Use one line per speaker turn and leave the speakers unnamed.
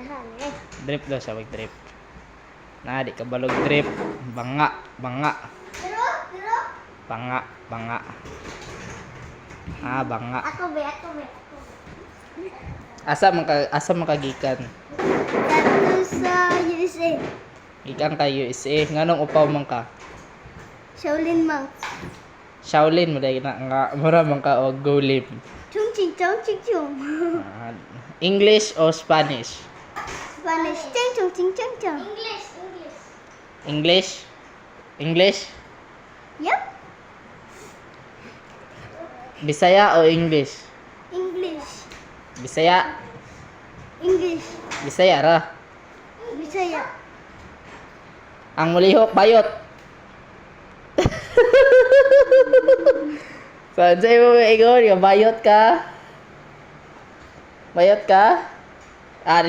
Dahan eh.
Drip daw siya, drip. Na, di ka balog drip. Banga, banga.
Pero.
Banga, banga. Ah, banga.
Ako be.
Asa man kagikan?
Dito sa USA.
Gikan ka USA. Nganong upaw man ka?
Shaolin monks.
Shaolin mo dahil na nga mura man ka o Golim.
Chung ching chung.
Ah, English o Spanish?
Spanish. Chung chung.
English? English?
Yep.
Bisaya o English?
English.
Bisaya?
English.
Bisaya ra.
Bisaya.
Ang mulihok bayot. Saan sa'yo mo ingon? Bayot ka? Bayot ka? Ah,